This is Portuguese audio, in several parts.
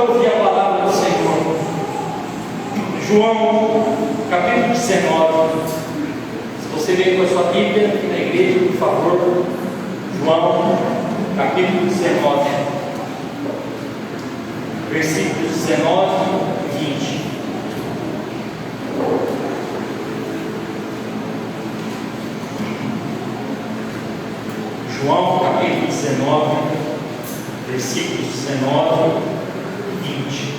ouvir a palavra do Senhor. João, capítulo 19. Se você veio com a sua Bíblia aqui na igreja, por favor. João, capítulo 19, versículos 19 e 20. João, capítulo 19, versículos 19 e 20.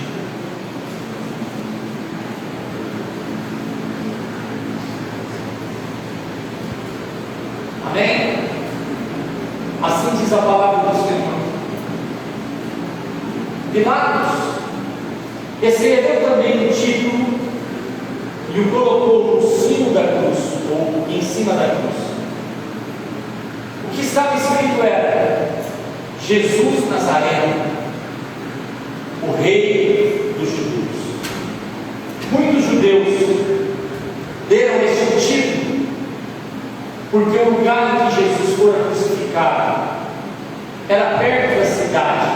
Amém? Assim diz a palavra do Senhor. Pilatos escreveu também o título e o colocou no cimo da cruz, ou em cima da cruz. O que estava escrito era: Jesus Nazareno, o Rei dos Judeus. Muitos judeus deram este título porque o lugar em que Jesus foi crucificado era perto da cidade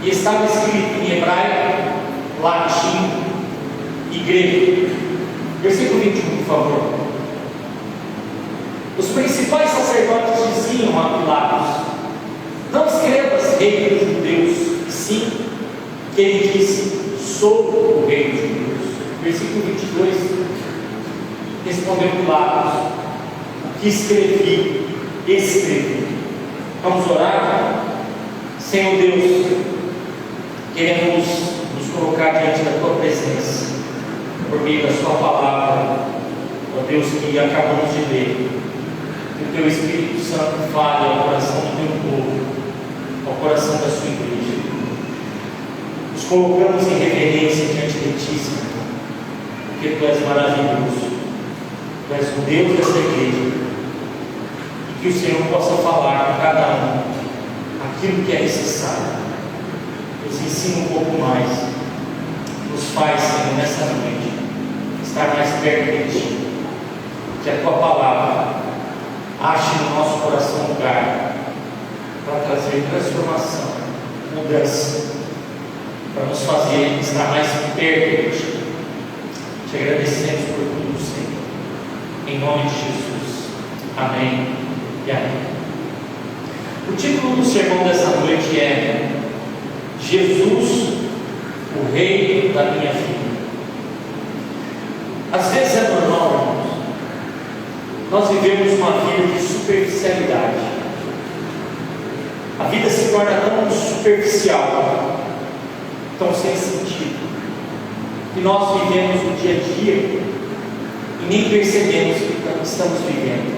e estava escrito em hebraico, latim e grego. Versículo 21, por favor. Os principais sacerdotes diziam a Pilatos: não escrevas Rei dos Judeus, e sim que ele disse: sou o Rei dos Judeus. Versículo 22. Respondeu Pilatos: que escrevi. Vamos orar? Senhor Deus, queremos nos colocar diante da Tua presença, por meio da Sua palavra, ó Deus, que acabamos de ler. Que o Teu Espírito Santo fale ao coração do Teu povo, ao coração da Sua igreja. Nos colocamos em reverência diante de Ti, Senhor, porque Tu és maravilhoso, Tu és o Deus dessa igreja. Que o Senhor possa falar com cada um aquilo que é necessário. Nos ensina um pouco mais. Nos faz, Senhor, nessa noite estar mais perto de Ti. Que a Tua palavra ache no nosso coração lugar para trazer transformação, mudança, para nos fazer estar mais perto de Ti. Te agradecemos por tudo, Senhor. Em nome de Jesus. Amém. E amém. O título do sermão dessa noite é Jesus, o Rei da minha vida. Às vezes é normal, irmãos, nós vivemos uma vida de superficialidade. A vida se torna tão superficial, tão sem sentido, que nós vivemos o dia a dia e nem percebemos que estamos vivendo.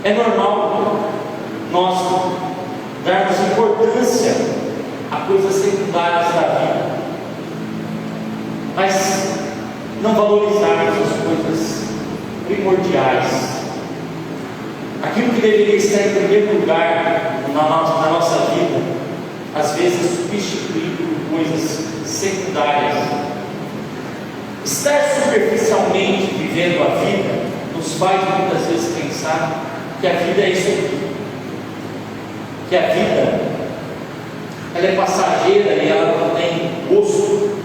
É normal nós darmos importância a coisas secundárias da vida, mas não valorizarmos as coisas primordiais. Aquilo que deveria estar em primeiro lugar na nossa vida, às vezes é substituído por coisas secundárias. Estar superficialmente vivendo a vida nos faz muitas vezes pensar que a vida é isso aqui, que a vida ela é passageira e ela não tem gosto.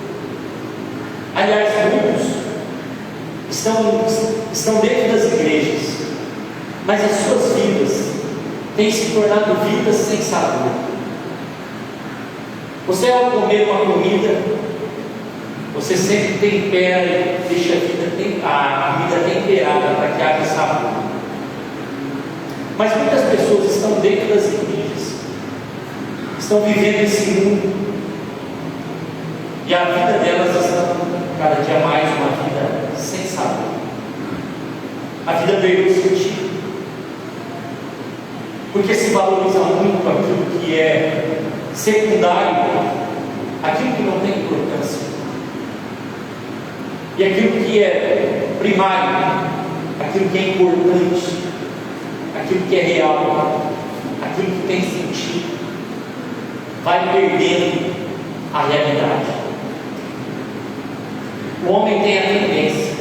Aliás, muitos estão dentro das igrejas, mas as suas vidas têm se tornado vidas sem sabor. Você, ao comer uma comida, você sempre tempera e deixa a comida temperada para que haja sabor. Mas muitas pessoas estão dentro das igrejas, estão vivendo esse mundo, e a vida delas está cada dia mais uma vida sem sabor. A vida perdeu sentido, porque se valoriza muito aquilo que é secundário, aquilo que não tem importância, e aquilo que é primário, aquilo que é importante, aquilo que é real, aquilo que tem sentido, vai perdendo a realidade. O homem tem a tendência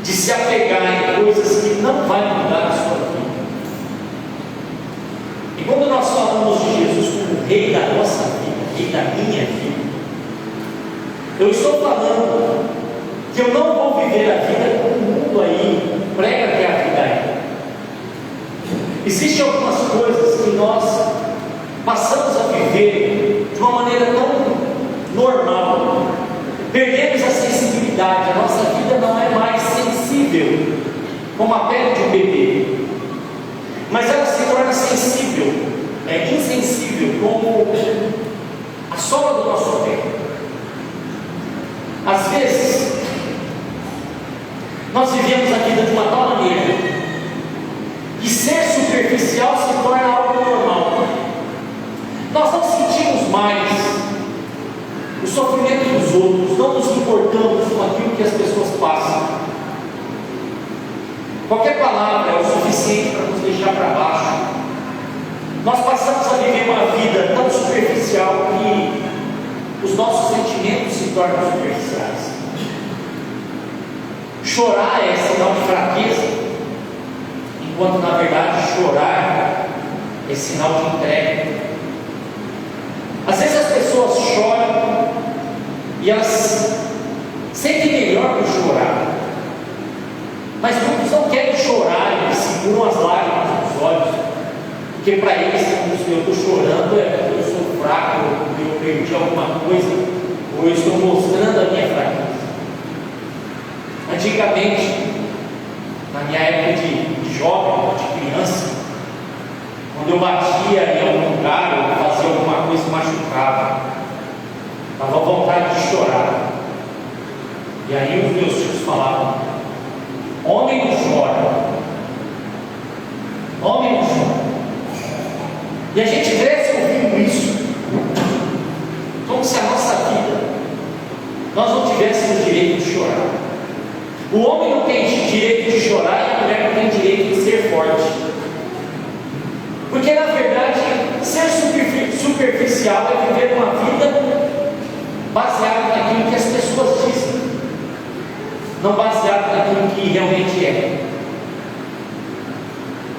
de se apegar em coisas que não vai mudar a sua vida. E quando nós falamos de Jesus como o Rei da nossa vida, e da minha vida. Eu estou falando que eu não vou viver a vida como o mundo aí prega que a vida é. Existem algumas coisas que nós passamos a viver de uma maneira tão normal, perdemos a sensibilidade, a nossa vida não é mais sensível como a pele de um bebê, mas ela se torna sensível, insensível como a sola do nosso pé. Às vezes nós vivemos a vida de uma tal maneira que ser superficial se torna algo normal. Nós não sentimos mais o sofrimento dos outros, não nos importamos com aquilo que as pessoas passam. Qualquer palavra é o suficiente para nos deixar para baixo. Nós passamos a viver uma vida tão superficial que os nossos sentimentos se tornam superficiais. Chorar é sinal de fraqueza, enquanto na verdade chorar é sinal de entrega. Às vezes as pessoas choram e elas sentem melhor que chorar, mas muitos não querem chorar e seguram as lágrimas nos olhos, porque para eles, eu estou chorando, eu sou fraco, eu perdi alguma coisa, ou eu estou mostrando a minha fraqueza. Antigamente, na minha época de jovem, de criança, quando eu batia em algum lugar, ou fazia alguma coisa que machucava, dava vontade de chorar. E aí os meus tios falavam: homem não chora, homem não chora. E a gente cresce ouvindo isso, como se a nossa vida nós não tivéssemos direito de chorar. O homem não tem direito de chorar e a mulher não tem direito de ser forte. Porque na verdade, ser superficial é viver uma vida baseada naquilo que as pessoas dizem, não baseado naquilo que realmente é.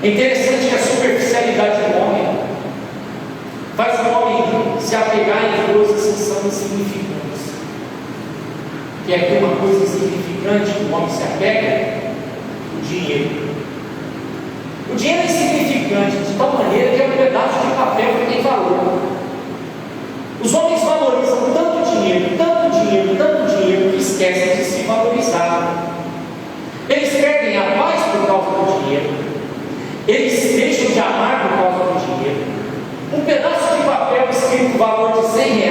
É interessante que a superficialidade do homem faz o homem se apegar em coisas que são insignificantes. Que é que uma coisa insignificante que o homem se apega? O dinheiro. O dinheiro é insignificante de tal maneira que é um pedaço de papel que tem valor. Os homens valorizam tanto dinheiro que esquecem de se valorizar. Eles perdem a paz por causa do dinheiro. Eles deixam de amar por causa do dinheiro. Um pedaço de papel escrito valor de R$100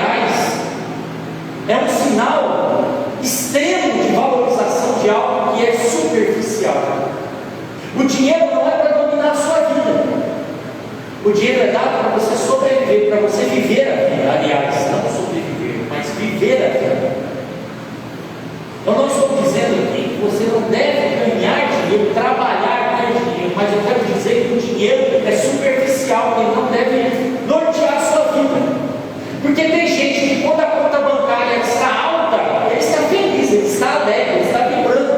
é um sinal extremo de valorização de algo que é superficial. O dinheiro não é para dominar a sua vida. O dinheiro é dado para você sobreviver, para você viver a vida. Aliás, não sobreviver, mas viver a vida. Eu não estou dizendo aqui que você não deve ganhar dinheiro, trabalhar ganhar dinheiro, mas eu quero dizer que o dinheiro é superficial, ele não deve nortear a sua vida. Porque tem gente que quando a conta bancária está alta, ele está feliz, ele está alegre, ele está vibrando.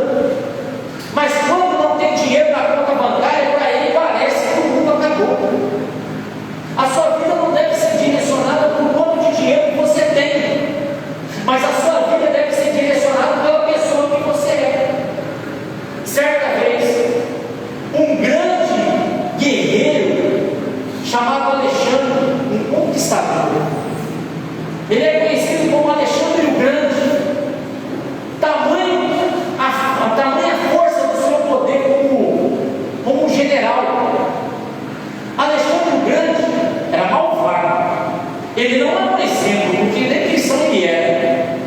Mas quando não tem dinheiro na conta bancária, para ele parece que o mundo acabou. A sua vida não deve ser direcionada por quanto de dinheiro que você tem, mas a sua vida deve ser direcionada pela pessoa que você é. Certa vez, um grande guerreiro chamado Alexandre, um conquistador, ele é conhecido como Alexandre o Grande. Tamanha força do seu poder como um general. Alexandre o Grande era malvado. Ele não era um exemplo, porque nem cristão ele era.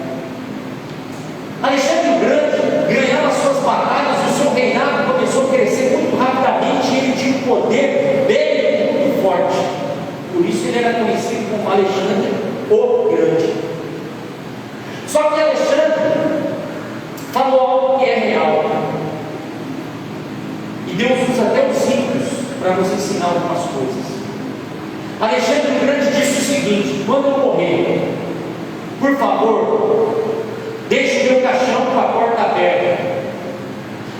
Alexandre o Grande ganhava suas batalhas, o seu reinado começou a crescer muito rapidamente e ele tinha um poder bélico muito forte. Por isso ele era conhecido como Alexandre o Grande. Só que Alexandre falou algo que é real. E Deus usa até os símbolos para nos ensinar algumas coisas. Alexandre o Grande disse o seguinte: quando eu morrer, por favor, deixe o meu caixão com a porta aberta.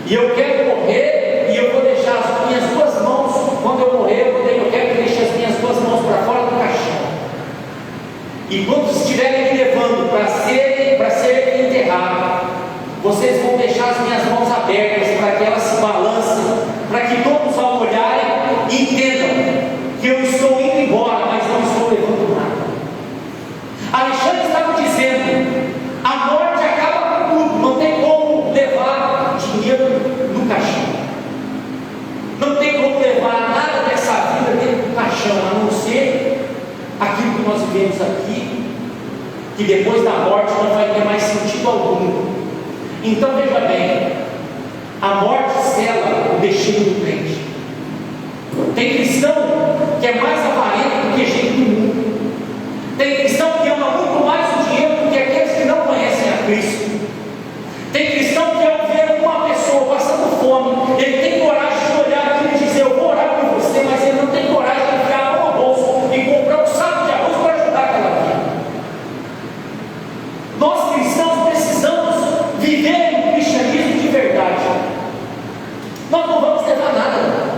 E eu quero morrer e eu vou deixar as minhas duas mãos. Quando eu morrer, eu quero que deixe as minhas duas mãos para fora do caixão. E quando estiverem me levando para ser enterrado, vocês vão deixar as minhas mãos abertas para que elas se balancem, para que todos ao olharem entendam que eu estou indo embora, mas não estou levando nada. Alexandre estava dizendo: a morte acaba com tudo, não tem como levar dinheiro no caixão, não tem como levar nada dessa vida dentro do caixão, a não ser aquilo que nós vivemos aqui, que depois da morte não vai ter mais sentido algum. Então veja bem, a morte sela o destino do crente. Tem cristão que é mais avarento do que gente do mundo. Tem cristão que ama muito mais o dinheiro do que aqueles que não conhecem a Cristo. Tem cristão que ao ver uma pessoa passando fome, ele tem coragem de olhar aquilo e dizer: eu vou orar por você, mas ele não tem coragem de enfiar a mão no bolso e comprar um saco de arroz para ajudar aquela vida. Nós cristãos precisamos viver um cristianismo de verdade. Nós não vamos levar nada.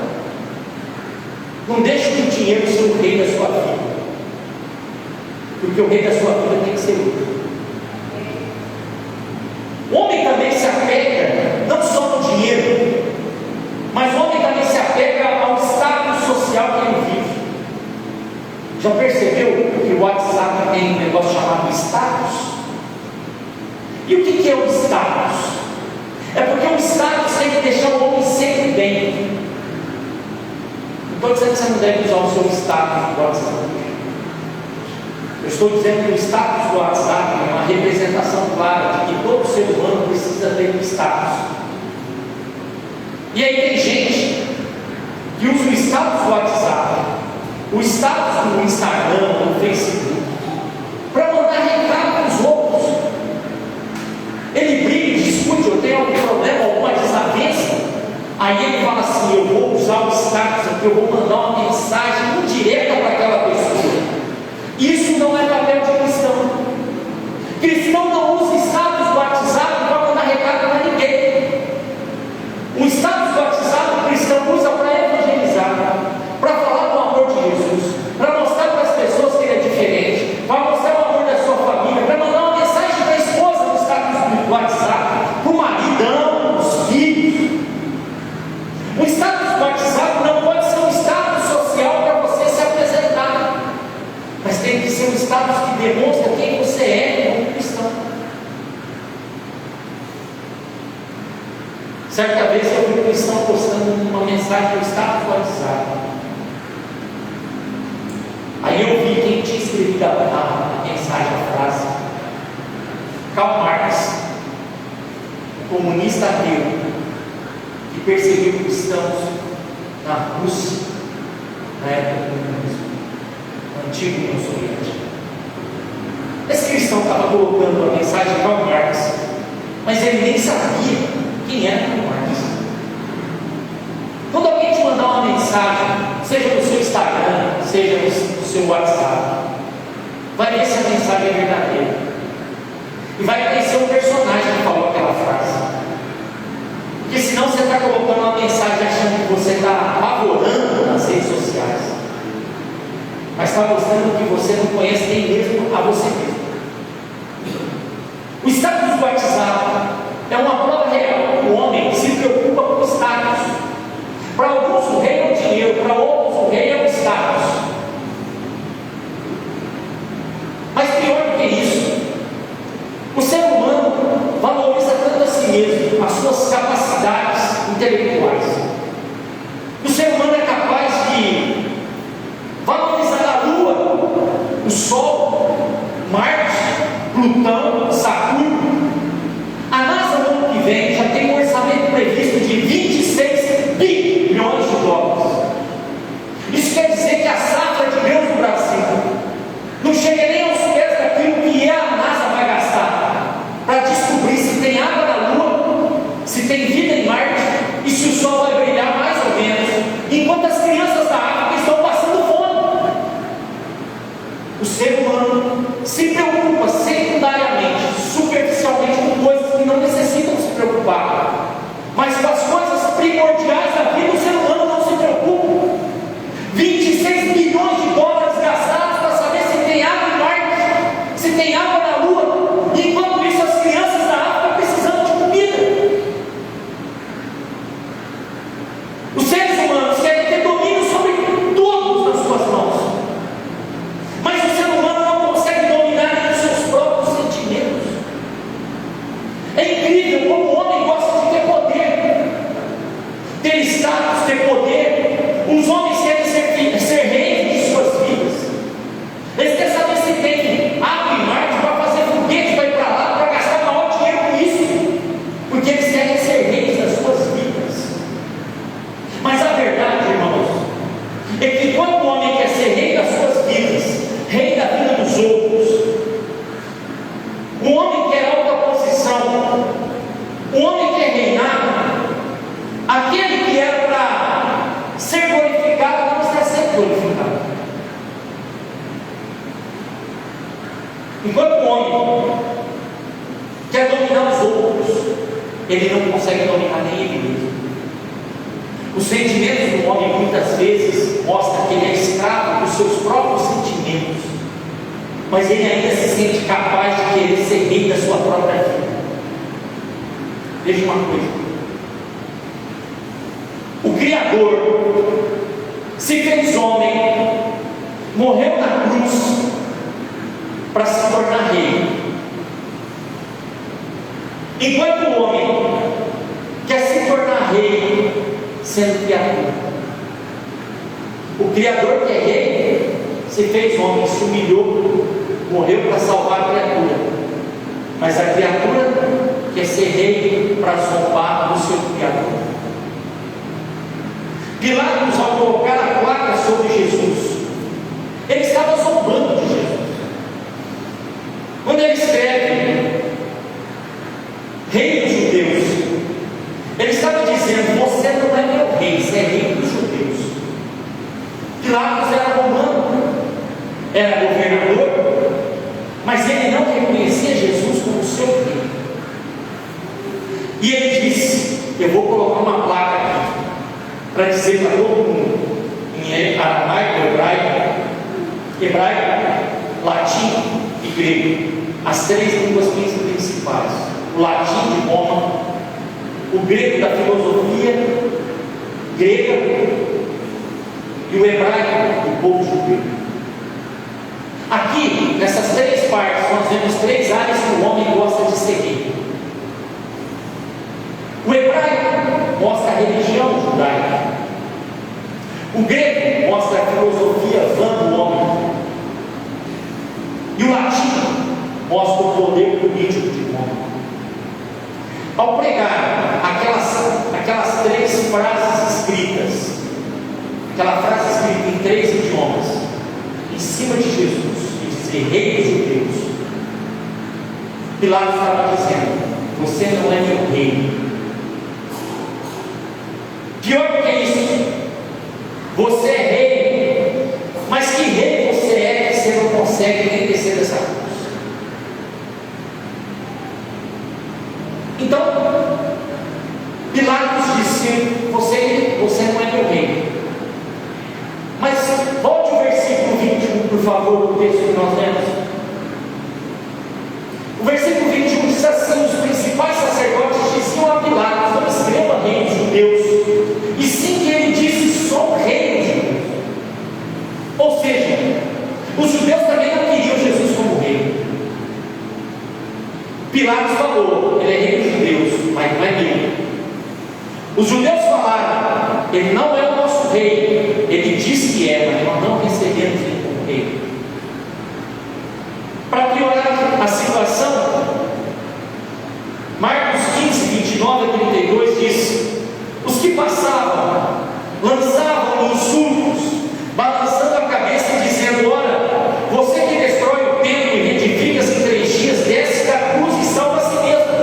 Não deixe que o dinheiro seja o rei da sua vida, porque o rei da sua vida tem que ser outro. O homem também se apega não só no dinheiro, mas o homem também se apega ao status social que ele vive. Já percebeu que o WhatsApp tem um negócio chamado status? E o que é o status? É porque o status tem que deixar o homem sempre bem. Não estou dizendo que você não deve usar o seu status do WhatsApp. Eu estou dizendo que o status do WhatsApp é uma representação clara de que todo ser humano precisa ter um status. E aí tem gente que usa o status do WhatsApp, o status do Instagram, do Facebook, para mandar recado para os outros. Ele briga, discute, eu tenho algum problema, alguma desavença. Aí ele fala assim: eu vou usar o status aqui, eu vou mandar uma mensagem direta para aquela pessoa. Isso não é papel de cristão. Cristão não usa status do WhatsApp para mandar recado para ninguém. O status do WhatsApp o cristão usa para evangelizar, para falar do amor de Jesus, para mostrar para as pessoas que ele é diferente, para mostrar o amor da sua família, para mandar uma mensagem para a esposa no status do WhatsApp, para o maridão, os filhos. O status do WhatsApp não pode ser um status social para você se apresentar, mas tem que ser um status que demonstra quem você é como cristão. Certa vez eu vi um cristão postando uma mensagem no status do WhatsApp. Aí eu vi quem tinha escrevido a mensagem, a frase. Karl Marx, comunista ateu, que perseguiu cristãos na Rússia, na época do comunismo, no antigo União Soviética. Esse cristão estava colocando a mensagem de Karl Marx, mas ele nem sabia quem era Karl Marx. Quando alguém te mandar uma mensagem, seja no seu Instagram, seja no seu WhatsApp, vai ver se a mensagem é verdadeira, e vai conhecer o personagem que falou aquela frase. Porque senão você está colocando uma mensagem achando que você está apavorando nas redes sociais, mas está mostrando que você não conhece nem mesmo a você mesmo. O status do WhatsApp é uma prova real que o homem se preocupa com o status. Para alguns o rei é o dinheiro, para outros o rei é o status. Mas pior do que isso, o ser humano valoriza tanto a si mesmo, as suas capacidades intelectuais. O ser humano é capaz de valorizar a Lua, o Sol, Marte, Plutão, Saturno. A NASA no ano que vem já tem um orçamento previsto de 26 bilhões de dólares. Isso quer dizer que a safra de grãos no Brasil não chega nem aos pés daquilo que a NASA vai gastar para descobrir se tem água na Lua, se tem vida em Marte e se o Sol vai brilhar mais ou menos, enquanto as crianças da África estão passando fome. O ser humano se preocupa secundariamente, superficialmente, com coisas que não necessitam se preocupar, mas com as coisas primordiais da vida o ser humano não se preocupa. 26 bilhões de dólares gastados para saber se tem água em Marte. Enquanto o homem quer dominar os outros, ele não consegue dominar nem ele mesmo. Os sentimentos do homem muitas vezes mostram que ele é escravo dos seus próprios sentimentos, mas ele ainda se sente capaz de querer ser rei da sua própria vida. Veja uma coisa: o Criador se fez homem, morreu na cruz para se tornar rei. Enquanto o homem quer se tornar rei sendo criatura, o Criador que é rei se fez homem, se humilhou, morreu para salvar a criatura, mas a criatura quer ser rei para zombar do seu Criador. Pilatos, ao colocar a placa sobre Jesus, ele estava zombando de Jesus. Quando ele escreve Rei dos Judeus, ele estava dizendo: você não é meu rei, você é rei dos judeus. Pilatos era romano, era governador, mas ele não reconhecia Jesus como seu rei. E ele disse: eu vou colocar uma placa aqui para dizer para todo mundo, em aramaico, hebraico, latim e grego, as três línguas principais: o latim de Roma, o grego da filosofia grega e o hebraico do povo judeu. Aqui, nessas três partes, nós vemos três áreas que o homem gosta de seguir. O hebraico mostra a religião judaica, o grego mostra a filosofia vã do homem, e o latim mostra o poder político de Roma. Ao pregar aquelas três frases escritas, aquela frase escrita em três idiomas, em cima de Jesus, e dizer Rei dos Judeus, Pilatos estava dizendo: você não é meu rei. Pior do que isso, você é rei, mas que rei você é que você não consegue nem descer dessa cruz? Então, Pilatos disse: você não é meu rei. Mas volte ao versículo 21, por favor, do texto que nós lemos. O versículo 21 diz assim: os principais sacerdotes diziam a Pilatos: não escreva Rei dos Judeus, e sim que ele disse: sou Rei dos Judeus. Ou seja, os judeus também não queriam Jesus como rei. Pilatos falou: ele é Rei dos Judeus, mas não é rei. Os judeus falaram: ele não é o nosso rei. Ele diz que é, mas nós não recebemos ele como rei. Para piorar a situação, Marcos 15, 29 a 32 diz: os que passavam lançavam insultos, balançando a cabeça e dizendo: ora, você que destrói o templo e reedifica-se em 3 dias, desce da cruz e salva a si mesmo.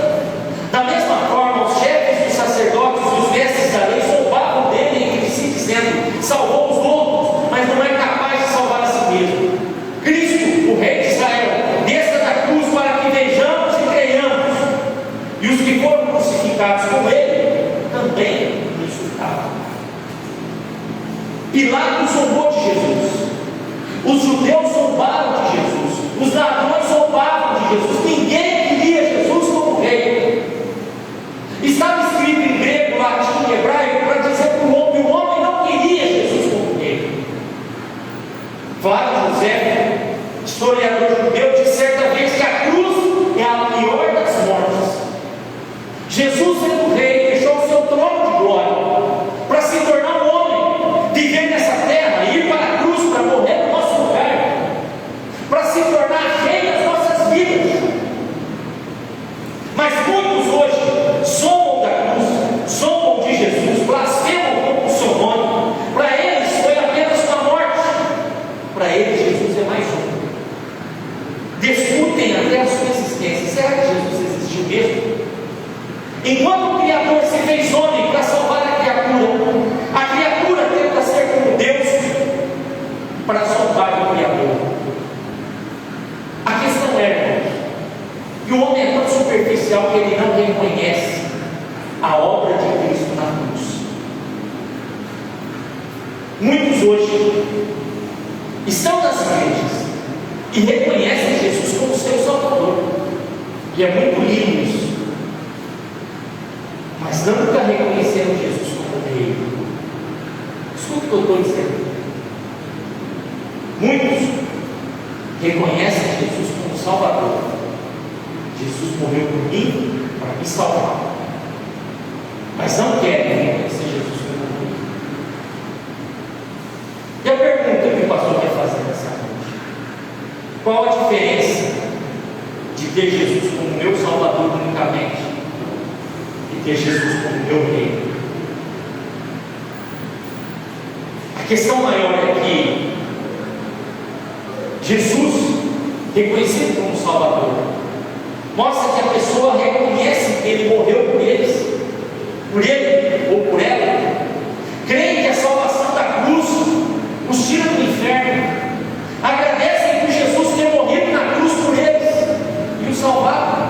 Da mesma forma, os chefes dos sacerdotes e os mestres da lei zombavam dele entre si, dizendo: salvou os outros, mas não é capaz de salvar a si mesmo. Cristo, o Rei de Israel, desça da cruz para que vejamos e creiamos. E os que foram crucificados com ele também o insultavam. Pilatos zombou de Jesus, os judeus zombaram de Jesus, os ladrões zombavam de Jesus. Ninguém queria Jesus como rei. Estava escrito em grego, latim e hebraico para dizer para o homem: o homem não queria Jesus como rei. Flávio José, historiador judeu, disse certa vez que a cruz é a pior das mortes. Jesus, sendo rei, deixou o seu trono de glória para se tornar um homem, viver nessa terra, ir para a cruz para morrer no nosso lugar, para se tornar rei das nossas vidas. Mas muitos hoje zombam da cruz, zombam de Jesus, blasfemam contra o seu nome. Para eles foi apenas uma morte, para eles Jesus é mais um. Discutem até a sua existência. Será que Jesus existiu mesmo? Enquanto o Criador se fez homem para salvar a criatura tenta ser como Deus para salvar o Criador. A questão é: especial que ele não reconhece a obra de Cristo na cruz. Muitos hoje estão nas igrejas e reconhecem Jesus como seu Salvador, e é muito lindo isso, mas nunca reconheceram Jesus como Rei. Escuta o que eu estou dizendo. Muitos reconhecem Jesus como Salvador. Jesus morreu por mim para me salvar, mas não querem reconhecer Jesus como Rei. E a pergunta que o pastor vai fazer nessa noite: qual a diferença de ter Jesus como meu Salvador unicamente e ter Jesus como meu Rei? A questão maior é que Jesus, reconhecido como Salvador, mostra que a pessoa reconhece que Ele morreu por eles, por ele ou por ela, creem que a salvação da cruz os tira do inferno, agradecem por Jesus ter morrido na cruz por eles e os salvado.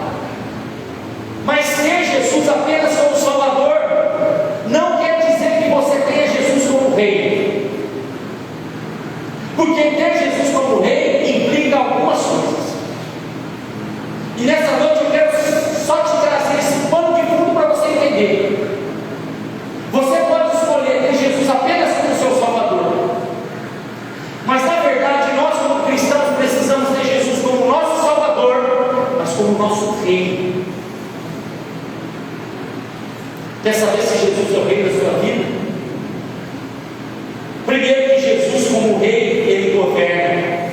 Mas ter Jesus apenas como Salvador não quer dizer que você tenha Jesus como Rei, porque ter Jesus como Rei implica algumas coisas. E nessa noite eu quero só te trazer esse pano de fundo para você entender. Você pode escolher ter Jesus apenas como seu Salvador, mas na verdade nós como cristãos precisamos ter Jesus como nosso Salvador, mas como nosso Rei. Quer saber se Jesus é o Rei da sua vida? Primeiro, que Jesus como Rei, Ele governa.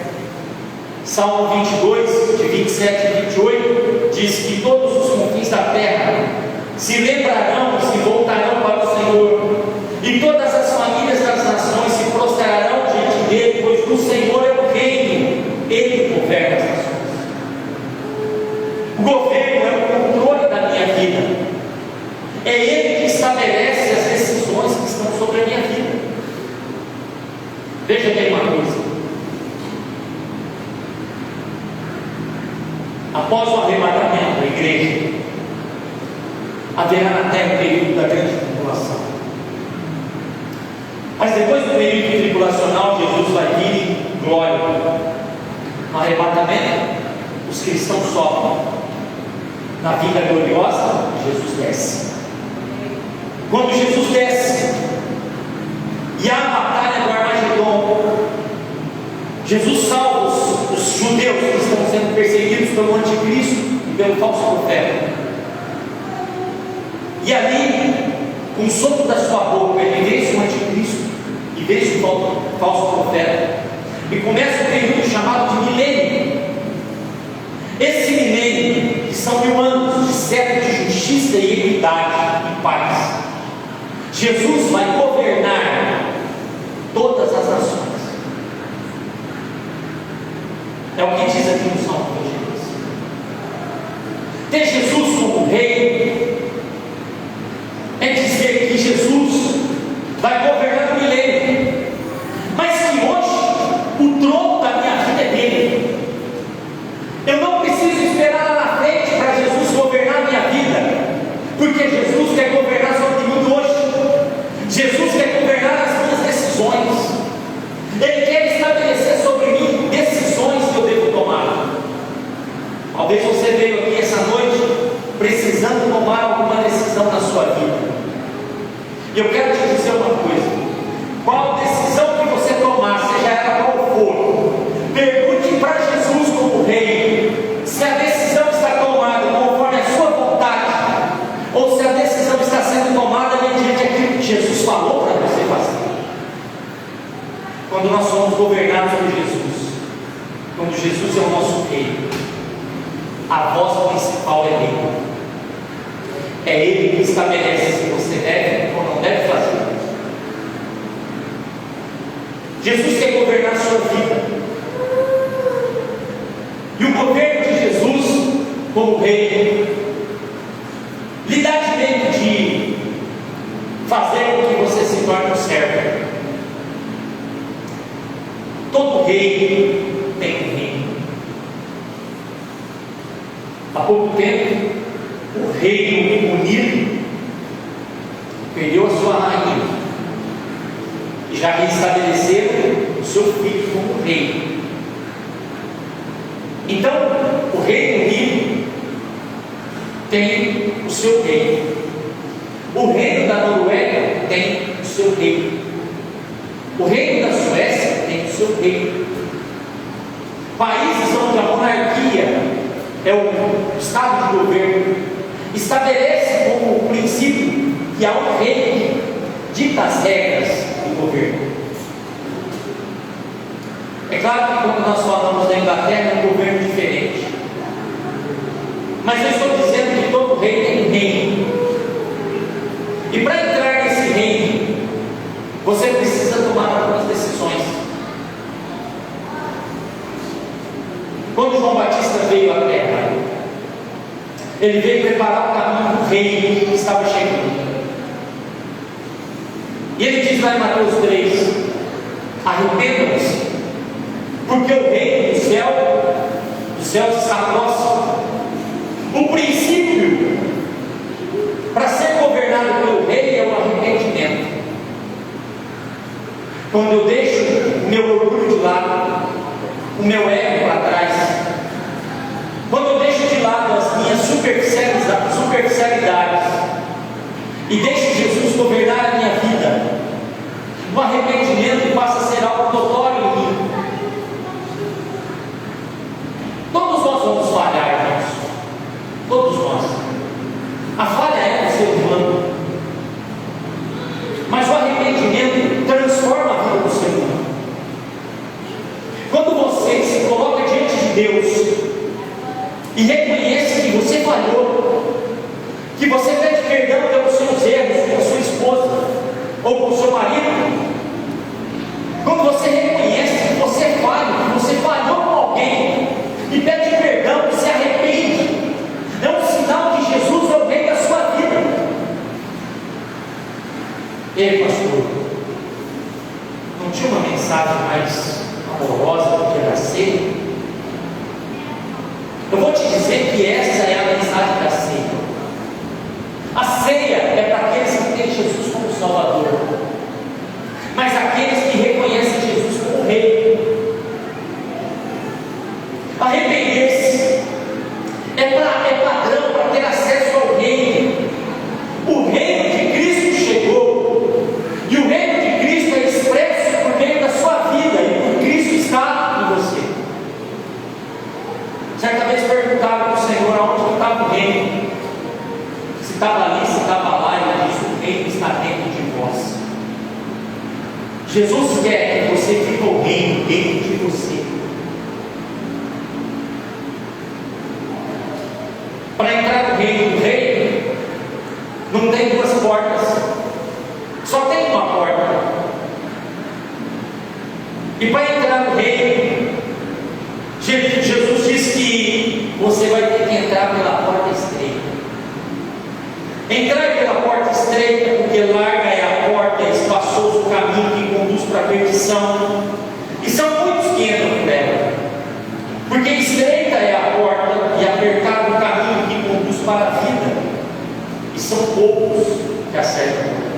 Salmo 22, de 27 e 28, diz que todos os confins da terra se lembrarão e se voltarão para o Senhor, e todas as famílias das nações se prostrarão diante dele, pois do Senhor é o reino, Ele governa as nações. O governo é o controle da minha vida, é Ele que estabelece as decisões que estão sobre a minha vida. Veja bem uma coisa: após o arrebatamento da igreja, haverá na terra o período da grande tribulação. Mas depois do período tribulacional, Jesus vai vir em glória. No arrebatamento, os cristãos sofrem. Na vida gloriosa, Jesus desce. Quando Jesus desce e há a batalha do Armagedon, Jesus salva os judeus que estão sendo perseguidos pelo anticristo e pelo falso profeta. E ali, com o sopro da sua boca, ele vence o anticristo e vence o falso profeta, e começa um período chamado de milênio. Esse milênio, que são 1000 anos de século de justiça e equidade e paz, Jesus vai governar todas as nações. É o que diz aqui no Salmo 22. Ter Jesus como Rei é dizer que Jesus vai governar o milênio, mas que hoje o trono da minha vida é dele. Eu não preciso esperar lá na frente para Jesus governar a minha vida, porque Jesus quer governar sobre mim hoje. Jesus quer governar as minhas decisões. Ele quer estabelecer sobre mim decisões que eu devo tomar. Talvez você veio aqui essa noite precisando tomar alguma decisão na sua vida. E eu quero te dizer uma coisa: qual decisão que você tomar, seja ela qual for, pergunte para Jesus como Rei se a decisão está tomada conforme a sua vontade, ou se a decisão está sendo tomada mediante aquilo que Jesus falou para você fazer. Quando nós somos governados por Jesus, quando Jesus é o nosso Rei, a voz principal é dele. É Ele que estabelece se você deve ou não deve fazer. Jesus quer governar a sua vida, e o governo de Jesus como Rei lhe dá direito de fazer com que você se torne um servo. Todo rei tem um reino. Há pouco tempo reino unido, perdeu a sua rainha e já restabeleceram o seu filho como rei. Então, o Reino Unido tem o seu rei. O reino da Noruega tem o seu rei. O reino da Suécia tem o seu rei. Países onde a monarquia é o estado de governo, estabelece como princípio que há um rei que dita as regras do governo. É claro que quando nós falamos da Inglaterra é um governo diferente, mas eu estou dizendo que todo rei tem um reino, e para entrar nesse reino você precisa tomar algumas decisões. Quando João Batista veio à terra, ele veio preparar o caminho do reino que estava chegando. E ele diz lá em Mateus 3: arrependam-se, porque o reino do céu está próximo. O princípio para ser governado pelo rei é o arrependimento. Quando eu deixo o meu orgulho de lado, o meu ego para trás, quando eu deixo de lado as minhas superficialidades e deixo Jesus governar a minha vida, o arrependimento passa a ser algo notório em mim. Todos nós vamos falhar, irmãos. Todos nós. A falha é do ser humano, mas o arrependimento transforma a vida do ser humano. Quando você se coloca diante de Deus e reconhece que você falhou, que você pede perdão pelos seus erros com a sua esposa ou com o seu marido, quando você reconhece que você é falho, que você falhou com alguém e pede perdão, se arrepende, é um sinal que Jesus é o rei da sua vida. Ei, pastor, não tinha uma mensagem mais amorosa do que a da ceia? Eu vou te dizer que essa é a mensagem da ceia. A ceia é para aqueles que têm Jesus como Salvador, mas aqueles que reconhecem Jesus como Rei. Arrepender-se é padrão para ter acesso ao reino. O reino de Cristo chegou, e o reino de Cristo é expresso por meio da sua vida, e por Cristo está em você. Certa vez perguntaram para o Senhor aonde estava o reino, se estava ali, se estava lá, e ele disse: o reino está dentro de vós. Jesus quer que você viva o reino dentro de você. Para entrar no reino do rei, não tem duas portas, só tem uma porta. E para entrar no reino, Jesus diz que você vai ter que entrar pela porta estreita. Entrar pela porta estreita, porque larga é a porta, espaçoso o caminho que conduz para a perdição, e são muitos que entram por ela, porque estreita é a porta e apertado o caminho que conduz para a vida, e são poucos que acertam.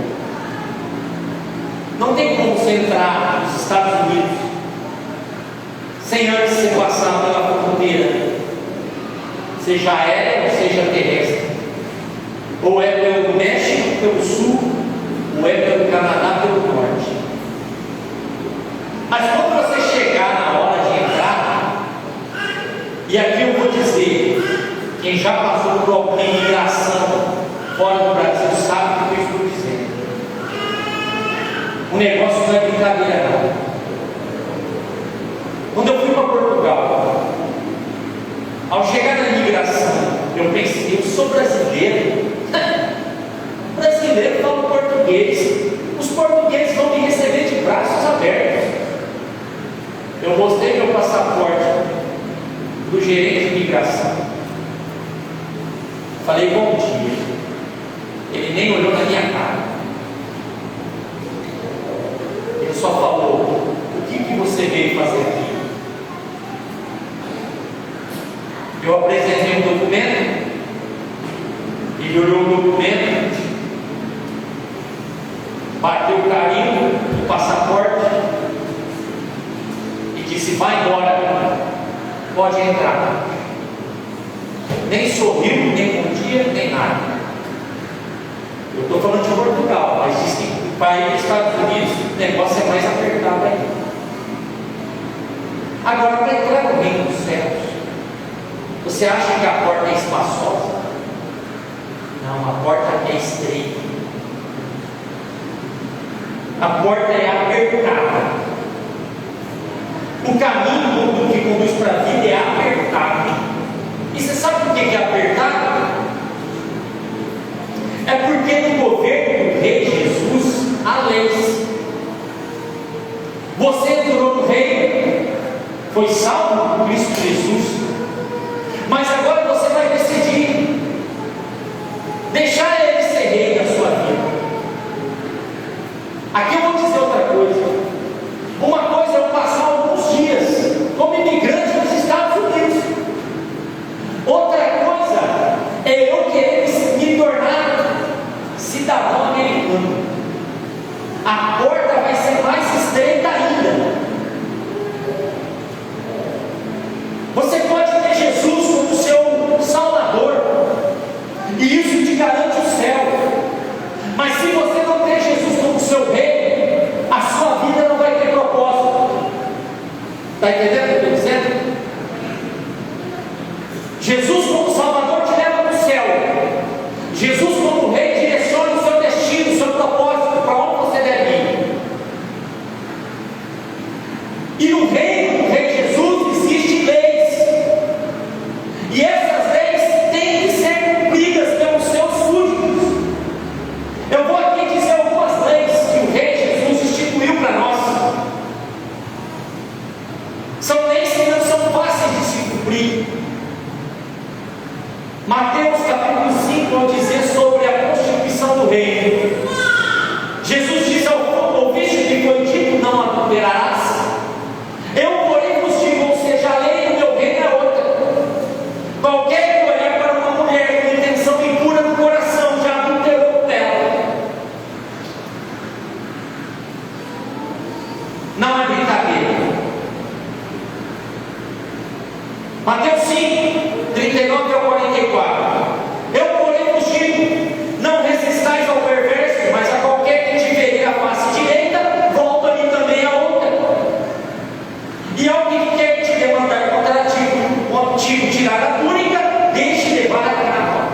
Não tem como você entrar nos Estados Unidos sem antes você passar pela fronteira, seja aérea ou seja terrestre, ou é pelo México pelo sul, ou é pelo Canadá pelo norte. Mas quando você chegar na hora de entrar, e aqui eu vou dizer, quem já passou por alguma imigração fora do Brasil sabe o que eu estou dizendo. O negócio não é brincadeira, não. Quando eu fui para Portugal, ao chegar na imigração, eu pensei: eu sou brasileiro. Brasileiro fala português. Os portugueses vão me receber de braços abertos. Eu mostrei meu passaporte do gerente de imigração. Falei: bom dia. Ele nem olhou na minha cara. Ele só falou: o que você veio fazer aqui? Eu apresentei um documento Ele olhou o documento, bateu o carimbo do passaporte e disse: vai embora, pode entrar. Nem sorriu, nem bom dia, nem nada. Eu estou falando de Portugal, mas diz que o país dos Estados Unidos o negócio é mais apertado ainda. Agora, para entrar no reino dos céus, você acha que a porta é espaçosa? Não, a porta é estreita. A porta é apertada. O caminho do que conduz para a vida é apertado. E você sabe por que é apertado? É porque no governo do Rei Jesus há leis. Você entrou no reino, foi salvo por Cristo Jesus, mas agora você vai decidir deixar Ele ser rei da sua vida. Aqui eu vou dizer outra coisa. Uma coisa é eu passar alguns dias como imigrante nos Estados Unidos. Outra coisa é eu querer me tornar cidadão americano. A porta vai ser mais estreita ainda. Você pode ter Jesus como seu Salvador, e isso te garante o céu. Mas se você não ter Jesus como seu rei, a sua vida não vai ter propósito. Está entendendo o que eu estou dizendo? Jesus como Salvador te leva para o céu. Jesus como rei direciona o seu destino, o seu propósito, para onde você deve ir. E no reino do Rei Jesus existem leis. E essas leis têm que ser cumpridas pelos seus súditos. Eu vou aqui dizer algumas leis que o Rei Jesus instituiu para nós. São leis que não são fáceis de se cumprir. Mateus capítulo 5 vai dizer sobre a constituição do reino. Jesus diz: ouviste que foi dito, não adulterarás? Eu, porém, vos digo, ou seja, a lei do meu reino é outra. Qualquer que olhar para uma mulher com intenção impura no coração já adulterou com ela. Não é brincadeira. Mateus 5, 39 ao 44. Eu, porém, vos digo, não resistais ao perverso, mas a qualquer que te ferir a face direita, volta-lhe também a outra. E ao que quer te demandar contigo tirar a túnica, deixe levar a capa.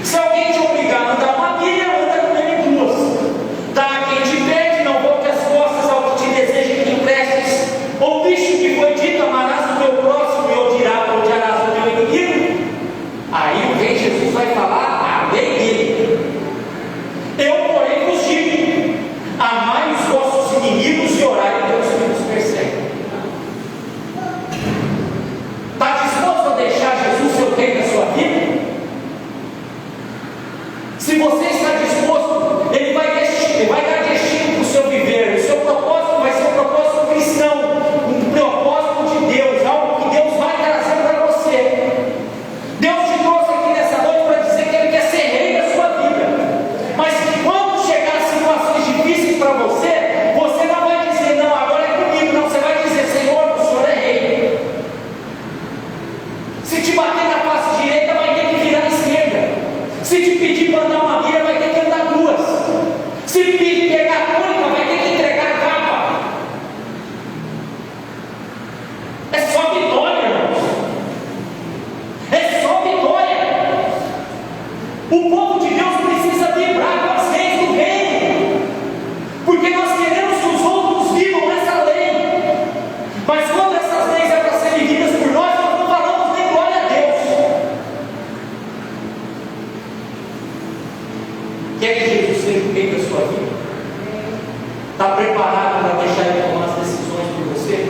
Se alguém te obrigar a andar uma milha, anda com ele duas. Dá a quem te pede, não volte as costas ao que te deseja que emprestes. Ouviste o que foi dito, amarás o teu próximo e odiarás o teu inimigo? Aí o Rei Jesus vai falar a lei dele. Eu, porém, vos digo: amai os vossos inimigos e orai pelos que nos perseguem. Está disposto a deixar Jesus ser o rei da sua vida? Se você está disposto, Ele vai dar destino para o seu viver. O seu propósito vai ser um propósito cristão, um propósito de Deus, algo que Deus vai trazer para você. Deus te trouxe aqui nessa noite para dizer que Ele quer ser rei da sua vida, mas que quando chegar situações difíceis para você, você não vai dizer: não, agora é comigo. Não, você vai dizer: Senhor, o Senhor é rei. Se te bater na face direita, vai ter que virar à esquerda. Se te pedir para andar uma milha, vai ter que andar duas. Se pegar a túnica, vai ter que entregar a capa. É só vitória, irmãos. É só vitória. O povo de Deus precisa vibrar com as leis do reino, porque nós queremos que os outros vivam essa lei. Mas quando essas leis é para serem vividas por nós, nós não falamos nem glória a Deus. Quer que Jesus seja o rei da sua vida? Está preparado para deixar Ele tomar as decisões por você?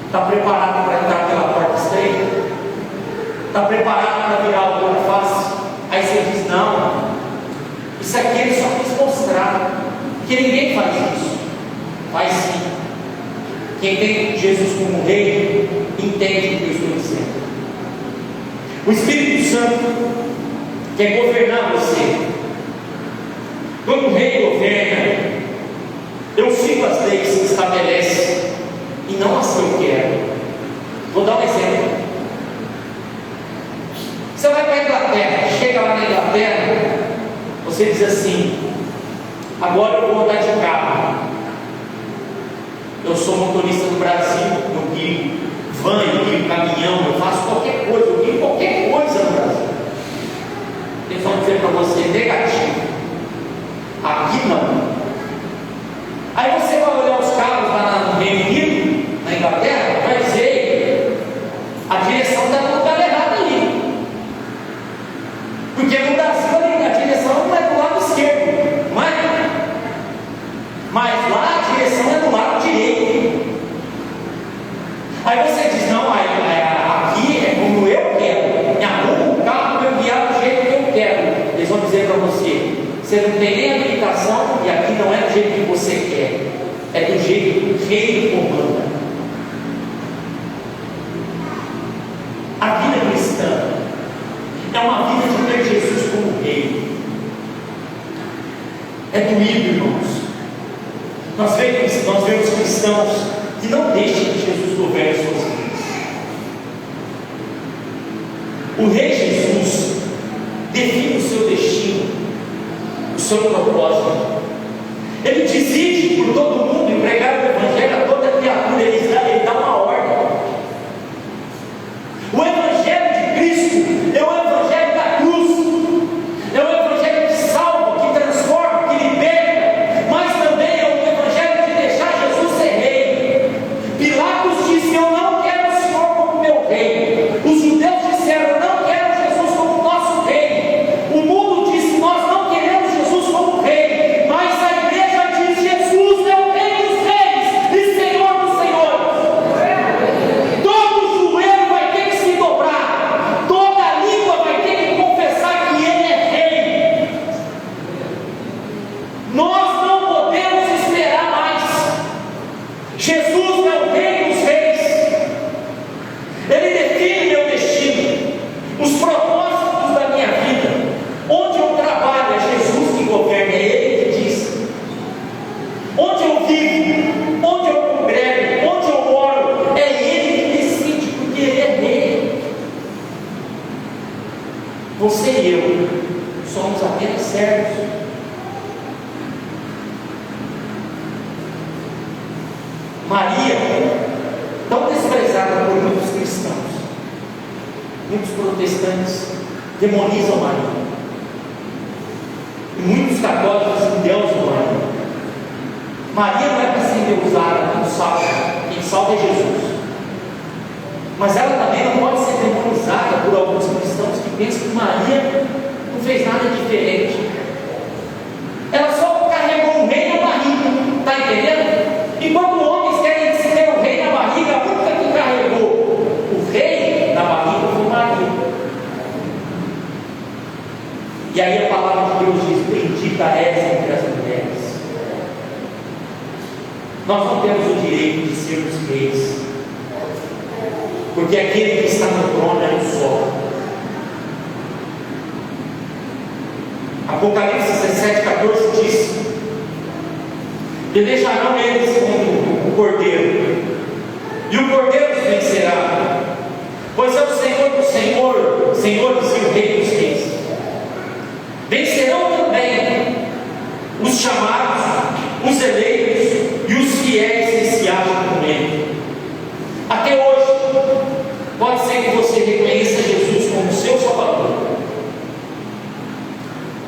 Está preparado para entrar pela porta estreita? Está preparado para virar o outra face? Aí você diz: não, isso aqui Ele só quis mostrar, que ninguém faz isso. Faz sim. Quem tem Jesus como rei, entende o que eu estou dizendo. O Espírito Santo quer governar você. Quando o rei governa, eu sigo as leis que estabelece e não as que eu quero. Vou dar um exemplo. Você vai para a Inglaterra, chega lá na Inglaterra, você diz assim: agora eu vou andar de carro. Eu sou motorista do Brasil, eu guio van, eu guio caminhão, eu faço qualquer coisa, eu guio qualquer coisa no Brasil. Eles vão dizer para você: negativo, aqui não. Aí você vai olhar os carros lá no Reino Unido, na Inglaterra, vai dizer: a direção está no lugar errado ali. Porque no Brasil a direção não é do lado esquerdo, não é? Mas lá a direção é do lado direito. Aí você diz: não, aqui é como eu quero, me arrumo o carro para eu guiar do jeito que eu quero. Eles vão dizer para você: você não tem nem habilitação e aqui não é do jeito que você quer, é do jeito que o rei comanda. A vida cristã é uma vida de ter Jesus como rei. É doído, irmãos. Nós vemos cristãos que não deixam que Jesus governe suas vidas. O rei Jesus define o seu destino, o seu propósito. Ele decide por todo mundo e pregar o Evangelho a toda criatura. Ele dá uma ordem. O Evangelho de Cristo é o Evangelho da cruz, é o Evangelho que salva, que transforma, que liberta, mas também é o Evangelho de deixar Jesus ser rei. Pilatos disse: eu não quero o Senhor como meu rei. Os judeus disseram: não quero Jesus como nosso rei. O mundo disse: nós não queremos Jesus como rei. Mas a igreja diz: Jesus é o rei dos reis e Senhor dos senhores. Todo joelho vai ter que se dobrar, toda língua vai ter que confessar que Ele é rei. Nós não podemos esperar mais. Jesus é o rei dos reis. Ele define meu destino, os propósitos da minha vida. Onde eu trabalho é Jesus que governa, é Ele que diz. Onde eu vivo, onde eu congrego, onde eu moro, é Ele que decide, porque Ele é rei. Você e eu somos apenas servos. Maria, tão desprezada por muitos cristãos, muitos protestantes demonizam Maria, e muitos católicos endeusam Maria. Maria não é para ser endeusada, não salva. Quem salva é Jesus. Mas ela também não pode ser demonizada por alguns cristãos que pensam que Maria não fez nada diferente. Ela só carregou um rei na barriga, está entendendo? E quando homens querem ter um rei na barriga, a única que carregou o rei na barriga foi Maria. E aí a palavra de Deus diz: bendita és entre as mulheres. Nós não temos o direito de sermos reis, porque aquele que está no trono é um só. Apocalipse 17:14 diz: pelejarão eles contra o Cordeiro, e o Cordeiro os vencerá, pois é o Senhor dos senhores e o Rei dos reis. Vencerão também os chamados, os eleitos e os fiéis que se acham com Ele. Até hoje, pode ser que você reconheça Jesus como seu Salvador,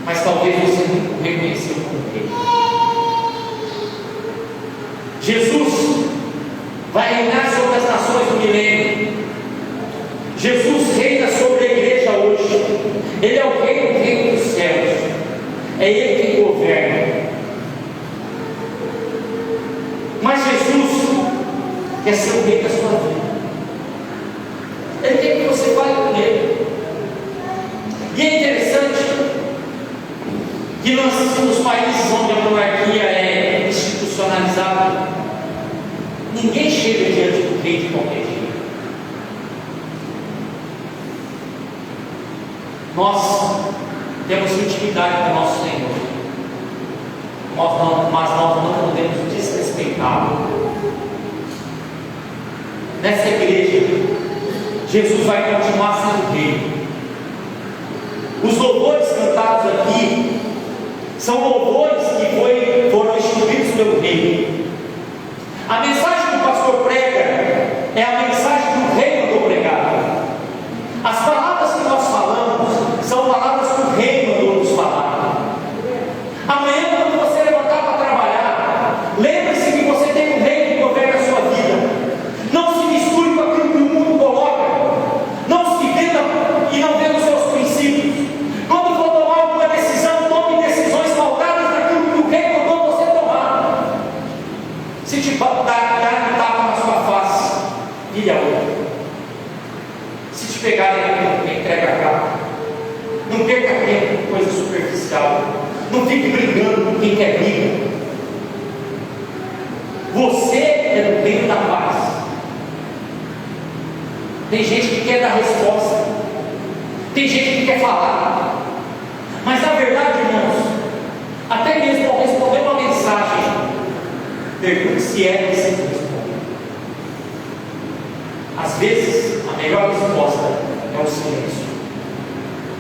mas talvez você nunca o reconheceu como Rei. Jesus vai reinar sobre as nações do milênio. Jesus reina sobre a igreja hoje. Ele é o rei dos céus. É Ele quem governa. Mas Jesus quer ser o rei da sua vida. Ele quer que você fale com Ele. E é interessante que nos países onde a monarquia é institucionalizada, ninguém chega diante do rei de qualquer jeito. Nós temos intimidade com o nosso Senhor, mas nós não podemos desrespeitá-lo. Nessa igreja, Jesus vai continuar sendo rei. Os louvores cantados aqui são louvores que foram instituídos pelo rei. A mensagem que o pastor prega é a mensagem que o rei mandou pregar. As palavras que nós falamos são palavras que o rei mandou nos falar. Amanhã, quando você levantar para trabalhar, lembre-se que você tem um rei que governa a sua vida. Não se misture com aquilo que o mundo coloca. Não se venda e não venda os seus princípios. Quando for tomar alguma decisão, tome decisões pautadas naquilo que o rei mandou você tomar. Se te dar um tapa na sua face, vire a outra. Se te pegarem, entrega a capa. Não perca tempo com coisa superficial. Não fique brigando com quem quer briga. Você é do reino da paz. Tem gente que quer dar resposta, tem gente que quer falar, mas na verdade, irmãos, até mesmo ao responder uma mensagem, pergunte se é preciso responder. Às vezes, a melhor resposta é o silêncio.